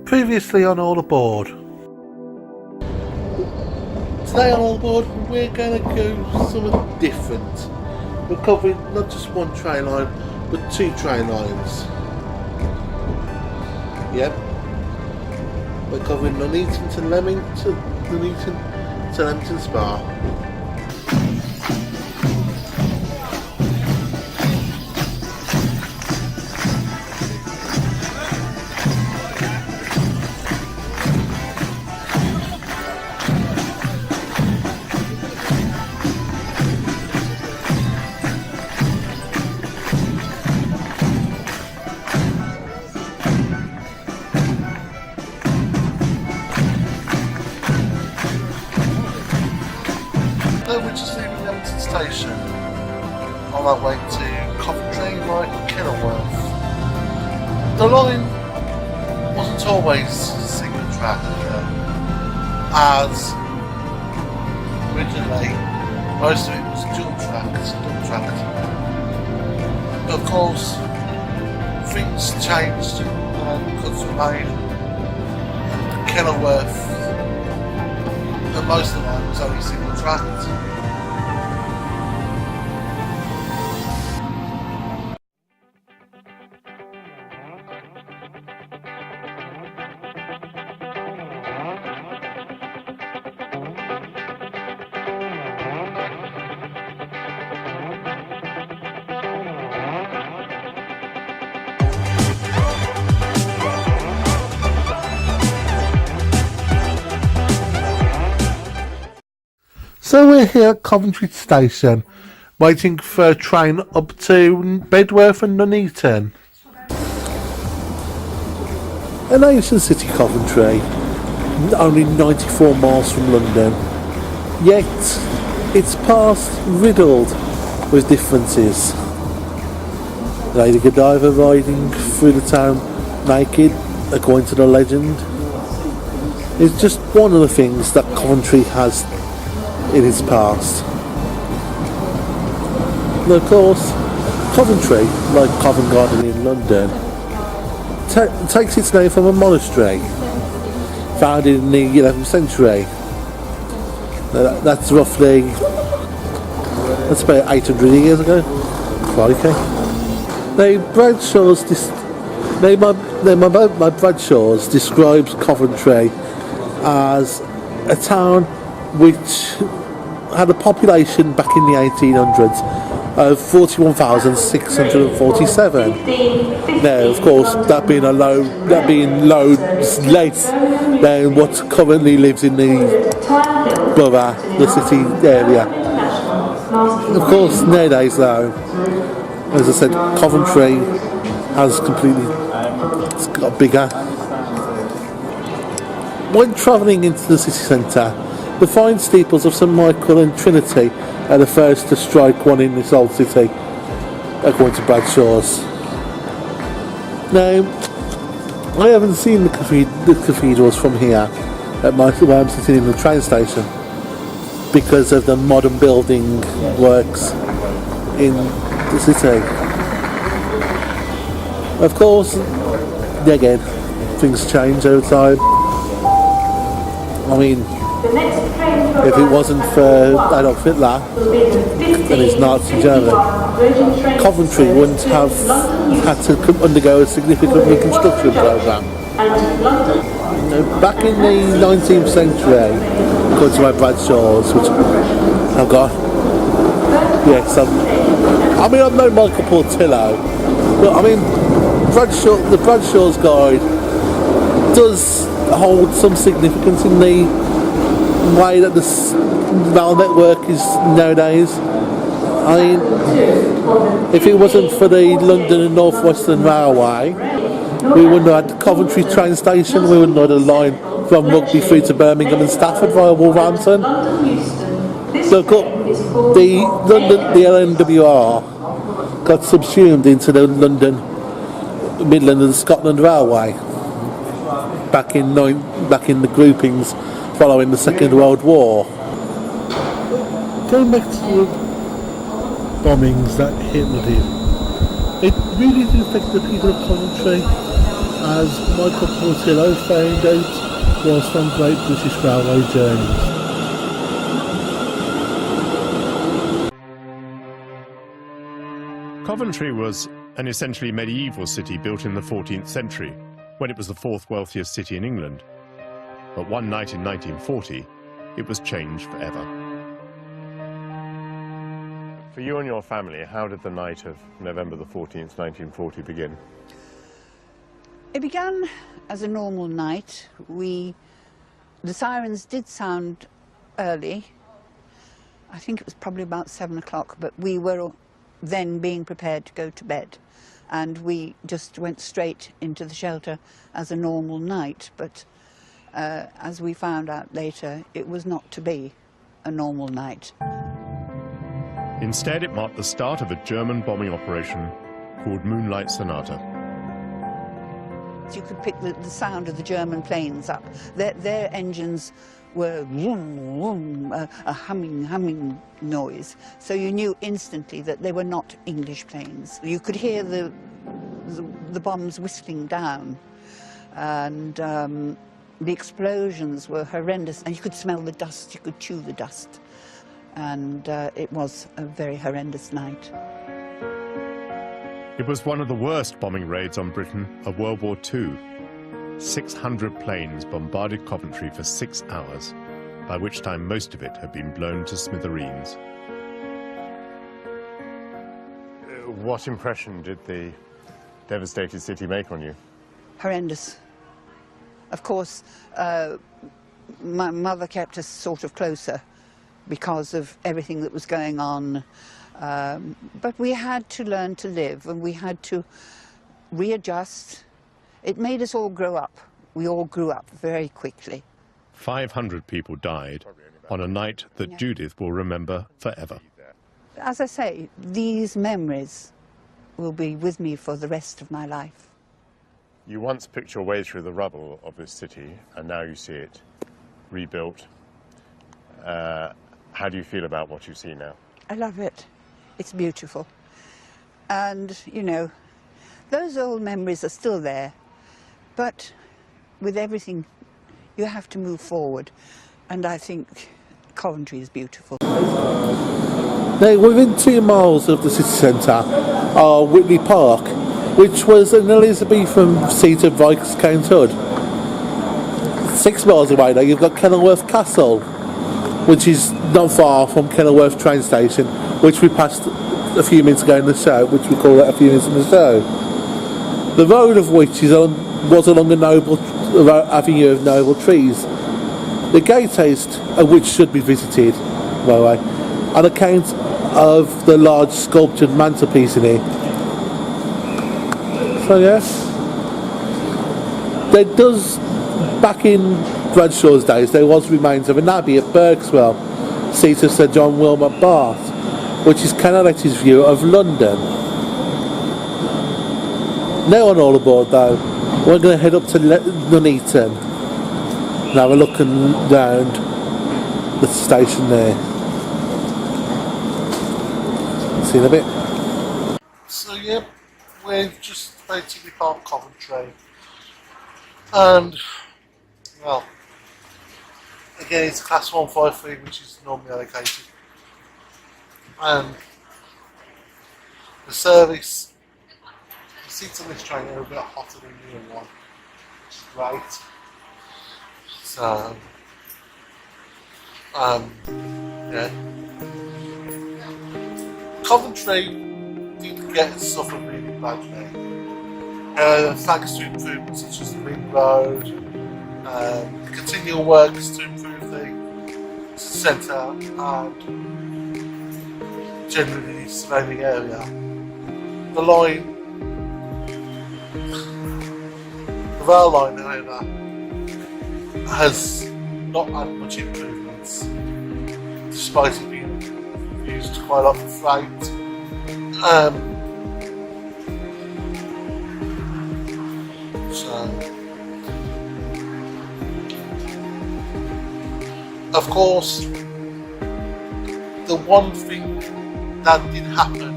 Previously on All Aboard. Today on All Aboard we're going to go something different. We're covering not just one train line but two train lines. Yep. We're covering Nuneaton to Leamington Spa. We're just leaving Leamington Station on our way to Coventry via Kenilworth. The line wasn't always single track as originally most of it was double tracked. But of course things changed and cuts were made and Kenilworth, but most of the line was only single tracked. So we're here at Coventry Station, waiting for a train up to Bedworth and Nuneaton. An ancient city, Coventry, only 94 miles from London, yet its past riddled with differences. Lady Godiva riding through the town naked, according to the legend, is just one of the things that Coventry has in its past. And of course, Coventry, like Covent Garden in London, takes its name from a monastery founded in the 11th century. That's about 800 years ago. Crikey. My Bradshaws describes Coventry as a town which had a population back in the 1800s of 41,647. Now, of course, that being less than what currently lives in the borough, the city area. Of course, nowadays, though, as I said, Coventry has it's got bigger. When travelling into the city centre, the fine steeples of St Michael and Trinity are the first to strike one in this old city, according to Bradshaws. Now, I haven't seen the cathedrals from here where I'm sitting in the train station because of the modern building works in the city. Of course, again, things change over time. I mean, if it wasn't for Adolf Hitler and his Nazi Germany, Coventry wouldn't have had to undergo a significant reconstruction programme. Back in the 19th century, according to my Bradshaws, which I've got, yes, I'm no Michael Portillo, but I mean, the Bradshaws Guide does hold some significance in the way that the rail network is nowadays. I mean, if it wasn't for the London and North Western Railway, we wouldn't have had the Coventry train station, we wouldn't have had a line from Rugby through to Birmingham and Stafford via Wolverhampton. So the LNWR got subsumed into the London, Midland and Scotland Railway back in the groupings following the Second World War. Going back to the bombings that Hitler did, it really did affect the people of Coventry as Michael Portillo found out whilst on Great British Railway journeys. Coventry was an essentially medieval city built in the 14th century, when it was the fourth wealthiest city in England. But one night in 1940, it was changed forever. For you and your family, how did the night of November the 14th, 1940 begin? It began as a normal night. The sirens did sound early. I think it was probably about 7 o'clock, but we were then being prepared to go to bed. And we just went straight into the shelter as a normal night. But as we found out later, it was not to be a normal night. Instead, it marked the start of a German bombing operation called Moonlight Sonata. You could pick the sound of the German planes up. Their engines were vroom, vroom, a humming noise. So you knew instantly that they were not English planes. You could hear the bombs whistling down, and the explosions were horrendous. And you could smell the dust, you could chew the dust. And it was a very horrendous night. It was one of the worst bombing raids on Britain of World War II. 600 planes bombarded Coventry for 6 hours, by which time most of it had been blown to smithereens. What impression did the devastated city make on you? Horrendous. Of course, my mother kept us sort of closer because of everything that was going on. But we had to learn to live, and we had to readjust. It made us all grow up. We all grew up very quickly. 500 people died on a night that Judith will remember forever. As I say, these memories will be with me for the rest of my life. You once picked your way through the rubble of this city, and now you see it rebuilt. How do you feel about what you see now? I love it. It's beautiful. And, you know, those old memories are still there, but with everything, you have to move forward. And I think Coventry is beautiful. Now, within 2 miles of the city centre are Whitley Park, which was an Elizabethan seat of Viscount Hood. 6 miles away now, you've got Kenilworth Castle, which is not far from Kenilworth train station, which we passed a few minutes ago in the show, which we call it a few minutes in the show. The road of which was along a noble avenue of noble trees. The gatehest of which should be visited, by the way, on account of the large sculptured mantelpiece in here. So yes, there does, back in Bradshaw's days, there was remains of an abbey at Berkswell, seat of Sir John Wilmot Bath, which is Canaletti's view of London. Now on All Aboard though, we're going to head up to Nuneaton and have a look around the station there. See you in a bit. So yeah, we're just basically part Coventry, and well, again it's class 153, which is normally allocated, and the service, the seats on this train are a bit hotter than the other one, which is great. So yeah, Coventry didn't get suffered really badly, thanks to improvements such as the ring road, the continual works to improve the centre and generally the surrounding area. The rail line, however, has not had much improvements, despite it being used quite a lot for freight. Of course, the one thing that did happen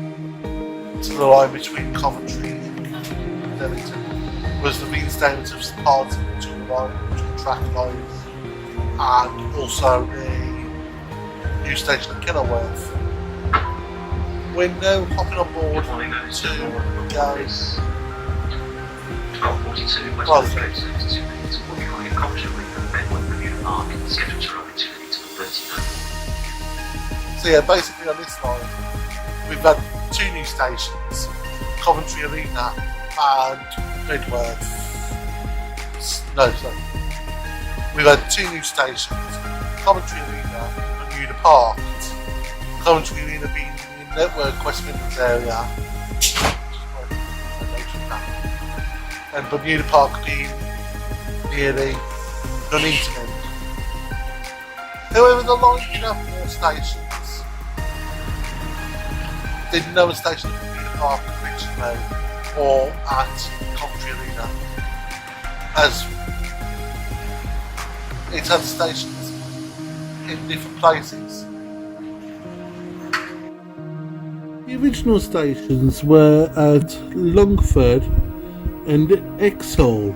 to the line between Coventry and Ellington was the reinstatement of some parts of the track lines, and also the new station at Kenilworth. We're now hopping on board to go. 12:42 West Coast Road Service 2 minutes to Woodcock in Coventry and Bedworth Bermuda Park, scheduled to run between 8 and 39. So yeah, basically on this line, we've had two new stations, Coventry Arena and Bedworth. No, sorry. We've had two new stations, Coventry Arena and Bermuda Park. Coventry Arena being in the Network West Midlands area, and Bermuda Park being near the Nuneaton end. However, the line did have more stations. They didn't have a station at Bermuda Park originally or at Coventry Arena, as it had stations in different places. The original stations were at Longford and Exhall.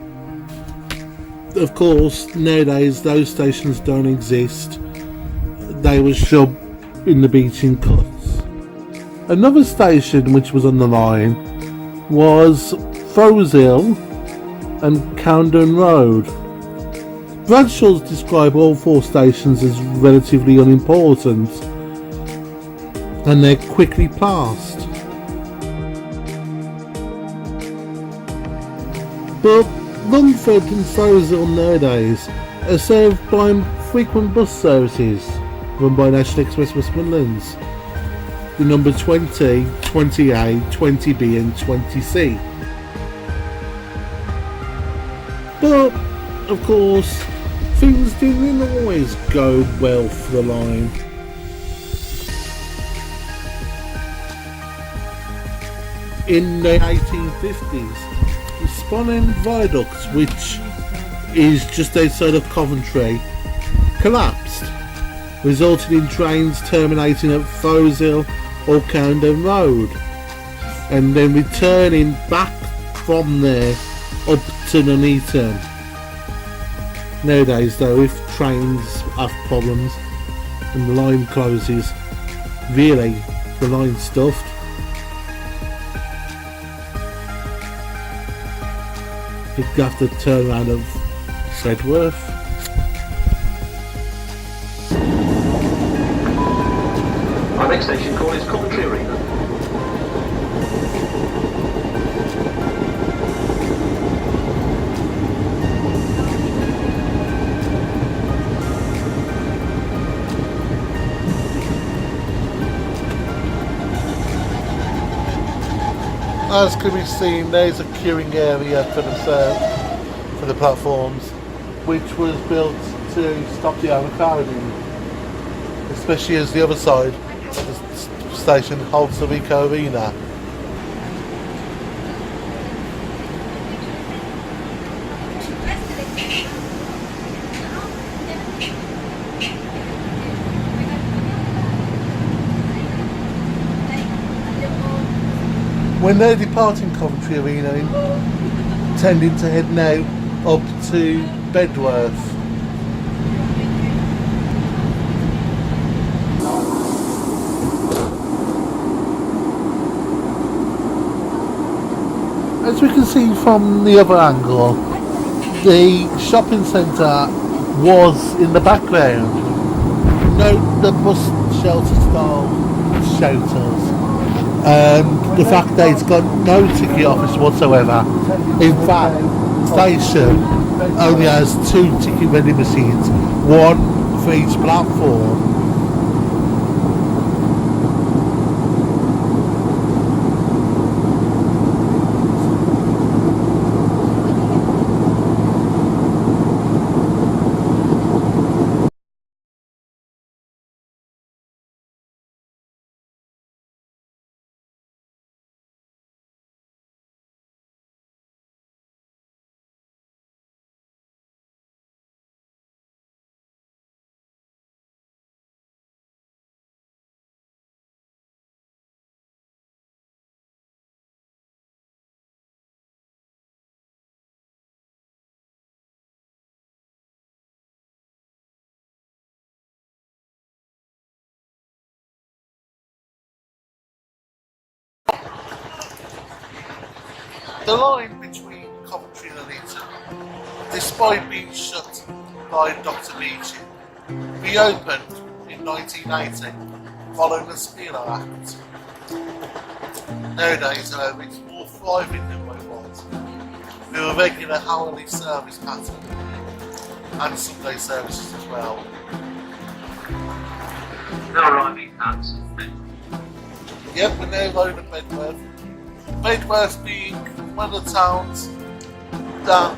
Of course, nowadays those stations don't exist. They were shoved in the Beeching Cuts. Another station which was on the line was Froeshill and Cowden Road. Bradshaws describe all four stations as relatively unimportant, and they're quickly passed. But Longford and Froeshill nowadays are served by frequent bus services run by National Express West Midlands, the number 20, 20A, 20B and 20C. But, of course, things didn't always go well for the line. In the 1850s, the Sponheim Viaduct, which is just outside of Coventry, collapsed, resulting in trains terminating at Froeshill or Cowden Road, and then returning back from there up to Nuneaton. Nowadays though, if trains have problems and the line closes, really, the line's stuffed. You'd have to turn around of Sedworth. Our next station call is Coventry Arena. As can be seen, there's a queuing area for the platforms, which was built to stop the overcrowding, especially as the other side of the station holds the Ricoh Arena. When they're departing Coventry Arena, intending to head now up to Bedworth. As we can see from the other angle, the shopping centre was in the background. Note the bus shelter style shelters. The fact that it's got no ticket office whatsoever. In fact, the station only has 2 ticket vending machines, one for each platform. The line between Coventry and Nuneaton, despite being shut by Dr. Beeching, reopened in 1980 following the Spilo Act. Nowadays, however, it's more thriving than what it was, with a regular hourly service pattern and Sunday services as well. No arriving at Yep, we're now low at Bedworth. Bedworth being one of the towns that,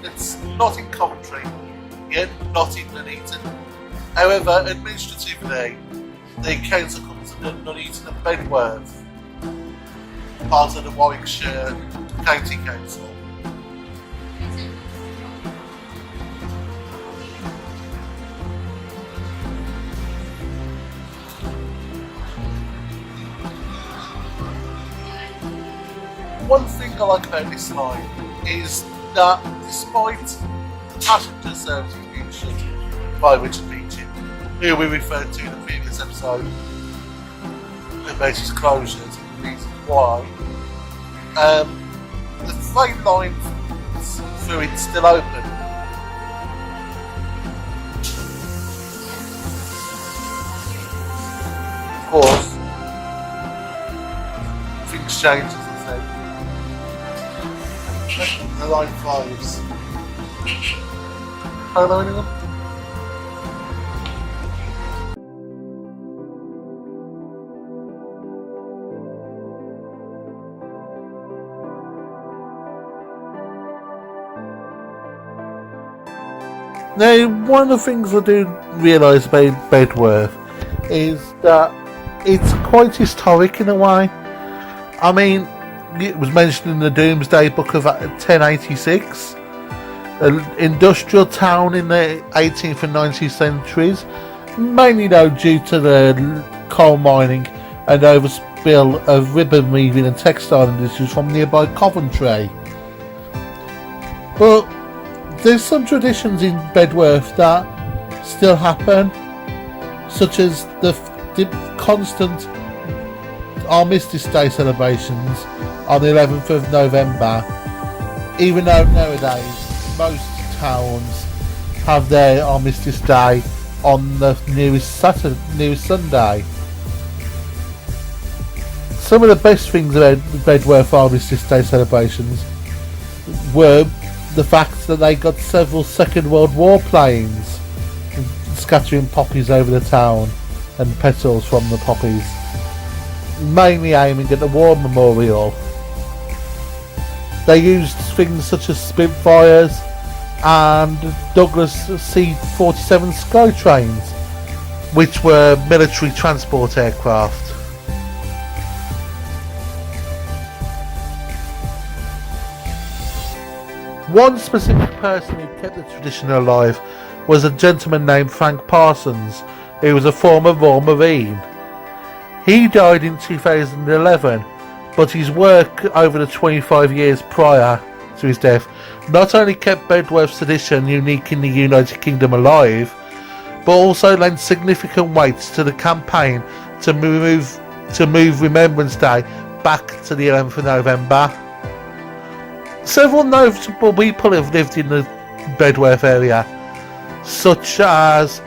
it's not in Coventry, yet not in Nuneaton. However, administratively, the council comes under Nuneaton and Bedworth, part of the Warwickshire County Council. One thing I like about this line is that despite passenger services being shut by Richard Beeching, who we referred to in the previous episode about his closures and the reasons why, the train line through it's still open. Of course, things change, as I said. The line flies. Hello, anyone? Now, one of the things I do realise about Bedworth is that it's quite historic in a way. I mean, it was mentioned in the Domesday Book of 1086, an industrial town in the 18th and 19th centuries, mainly though due to the coal mining and overspill of ribbon weaving and textile industries from nearby Coventry. But there's some traditions in Bedworth that still happen, such as the constant Armistice Day celebrations on the 11th of November, even though nowadays most towns have their Armistice Day on the nearest Sunday. Some of the best things about the Bedworth Armistice Day celebrations were the fact that they got several Second World War planes scattering poppies over the town and petals from the poppies, mainly aiming at the war memorial. They used things such as Spitfires and Douglas C-47 Skytrains, which were military transport aircraft. One specific person who kept the tradition alive was a gentleman named Frank Parsons, who was a former Royal Marine. He died in 2011, but his work over the 25 years prior to his death not only kept Bedworth's tradition unique in the United Kingdom alive, but also lent significant weight to the campaign to move Remembrance Day back to the 11th of November. Several notable people have lived in the Bedworth area, such as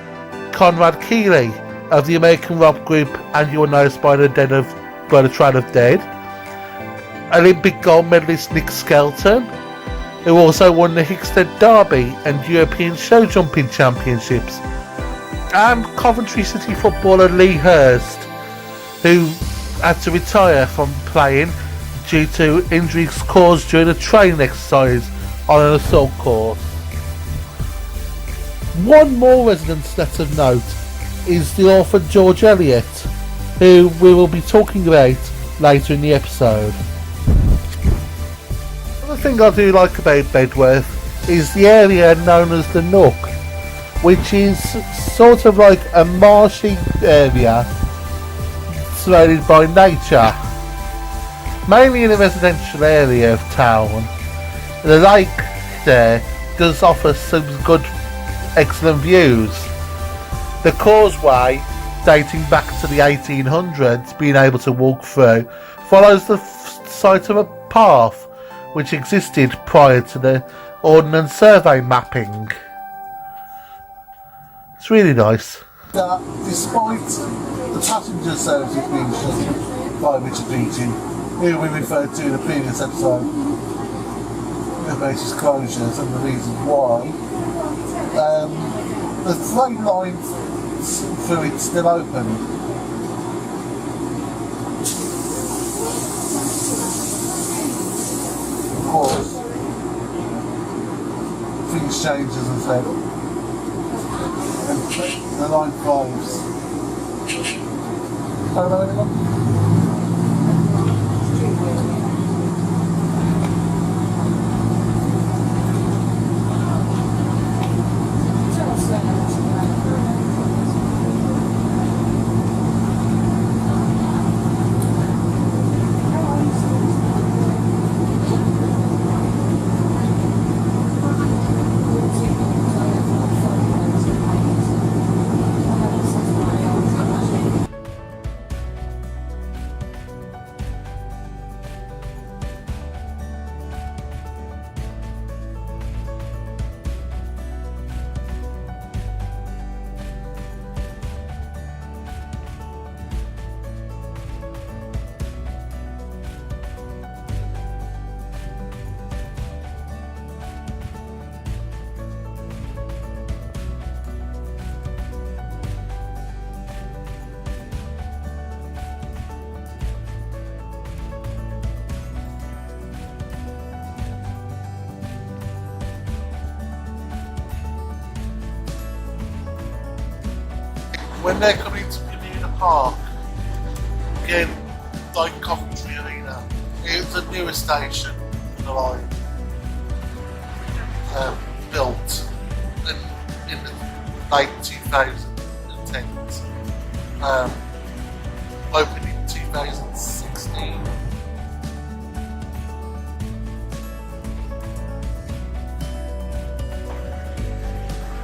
Conrad Keeley of the American rock group And You're Noticed by the Trail of Dead, Olympic gold medalist Nick Skelton, who also won the Hickstead Derby and European show jumping championships, and Coventry City footballer Lee Hurst, who had to retire from playing due to injuries caused during a training exercise on an assault course. One more resident that's of note is the author George Eliot, who we will be talking about later in the episode. Another thing I do like about Bedworth is the area known as the Nook, which is sort of like a marshy area surrounded by nature, mainly in a residential area of town. The lake there does offer some good, excellent views. The causeway, dating back to the 1800s, being able to walk through, follows the site of a path which existed prior to the Ordnance Survey mapping. It's really nice. Despite the passenger services being shut by Richard Beeching, who we referred to in a previous episode, the basis closures and the reasons why, the freight line through it's still open. Of course, things change, as I said, and the line flies. Hello, anyone? When they're coming to Bermuda Park, again, like Coventry Arena, it's a newer station in the line, built in the late 2010s, opened in 2016.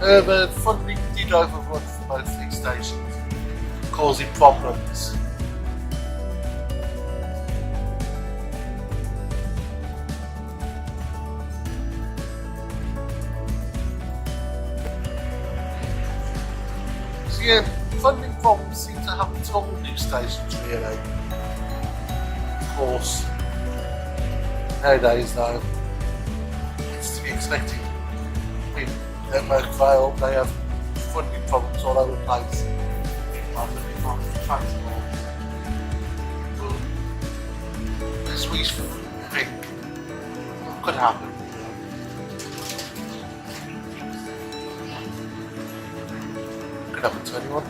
The funding did overrun for both these stations, causing problems. So yeah, funding problems seem to happen to all new stations really. Of course, nowadays though, it's to be expected. Network fail, they have funding problems all over the place. Transport. As we think could happen. Could happen to anyone.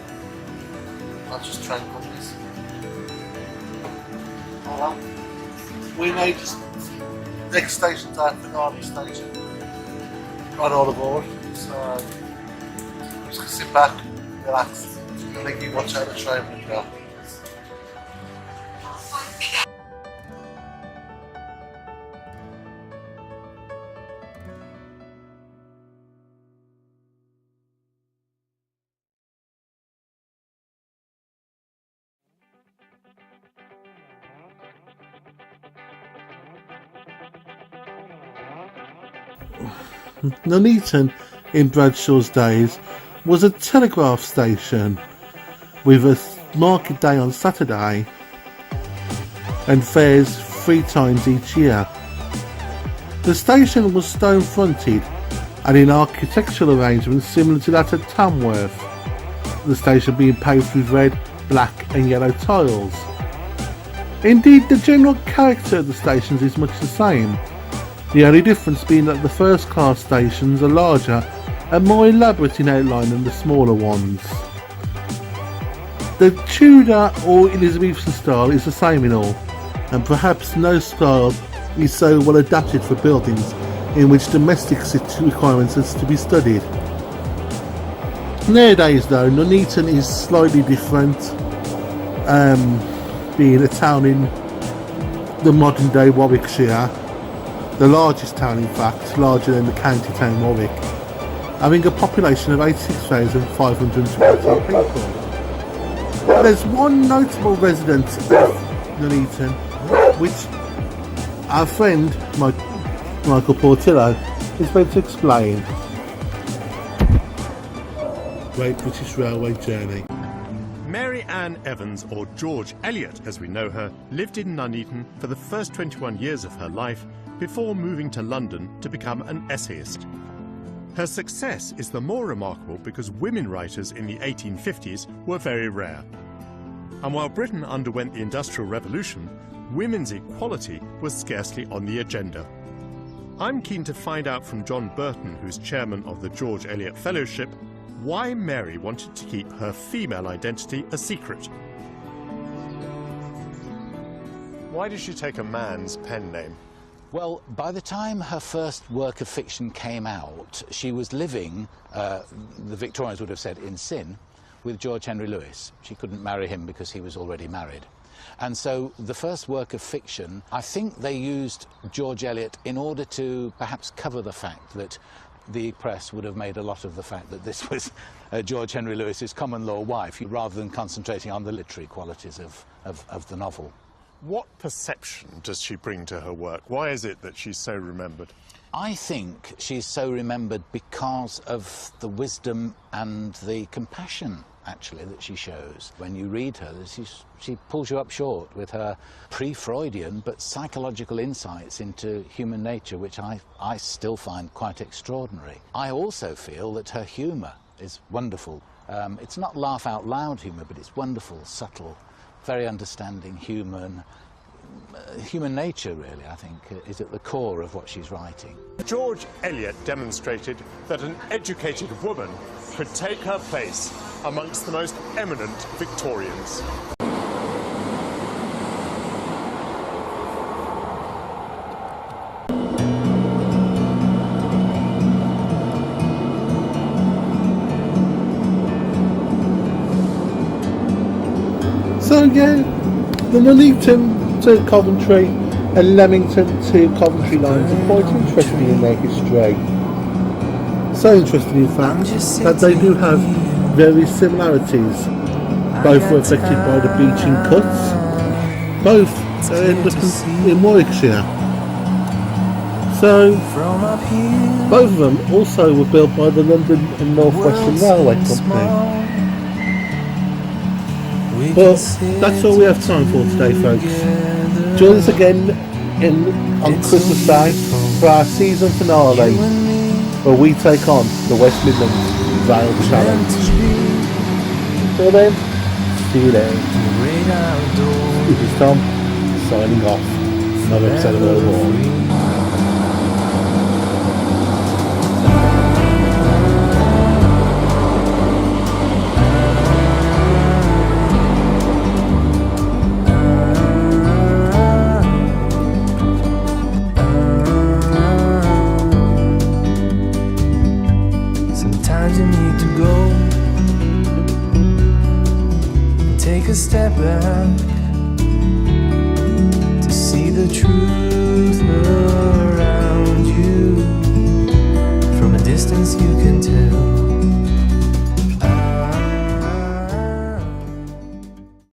I'll just try and call this. Oh well. We may just next station's our finale station. Right all aboard. So I'm just gonna sit back, relax, and let you watch out the train and go. Nuneaton in Bradshaw's days was a telegraph station with a market day on Saturday and fairs 3 times each year. The station was stone fronted and in architectural arrangements similar to that at Tamworth, the station being paved with red, black and yellow tiles. Indeed, the general character of the stations is much the same, the only difference being that the first class stations are larger and more elaborate in outline than the smaller ones. The Tudor or Elizabethan style is the same in all, and perhaps no style is so well adapted for buildings in which domestic requirements are to be studied. Nowadays though, Nuneaton is slightly different, being a town in the modern day Warwickshire, the largest town in fact, larger than the county town Warwick, having a population of 86,528 people. There's one notable resident of Nuneaton which our friend, Michael Portillo, is going to explain Great British Railway Journey. Mary Ann Evans, or George Eliot as we know her, lived in Nuneaton for the first 21 years of her life before moving to London to become an essayist. Her success is the more remarkable because women writers in the 1850s were very rare. And while Britain underwent the Industrial Revolution, women's equality was scarcely on the agenda. I'm keen to find out from John Burton, who's chairman of the George Eliot Fellowship, why Mary wanted to keep her female identity a secret. Why did she take a man's pen name? Well, by the time her first work of fiction came out, she was living, the Victorians would have said, in sin, with George Henry Lewis. She couldn't marry him because he was already married. And so the first work of fiction, I think they used George Eliot in order to perhaps cover the fact that the press would have made a lot of the fact that this was George Henry Lewis's common law wife, rather than concentrating on the literary qualities of the novel. What perception does she bring to her work? Why is it that she's so remembered? I think she's so remembered because of the wisdom and the compassion, actually, that she shows. When you read her, she pulls you up short with her pre-Freudian but psychological insights into human nature, which I still find quite extraordinary. I also feel that her humour is wonderful. It's not laugh-out-loud humour, but it's wonderful, subtle, very understanding, human nature, really, I think, is at the core of what she's writing. George Eliot demonstrated that an educated woman could take her place amongst the most eminent Victorians. So yeah, the Nuneaton to Coventry and Leamington to Coventry lines are quite interesting in their history. So interesting, in fact, that they do have various similarities. Both were affected by the beaching cuts. Both end up in Warwickshire. So both of them also were built by the London and North Western Railway Company. But that's all we have time for today, folks. Join us again on Christmas Day for our season finale, where we take on the West Midlands Rail Challenge. Until then, see you then. This is Tom, signing off. Another episode of World War.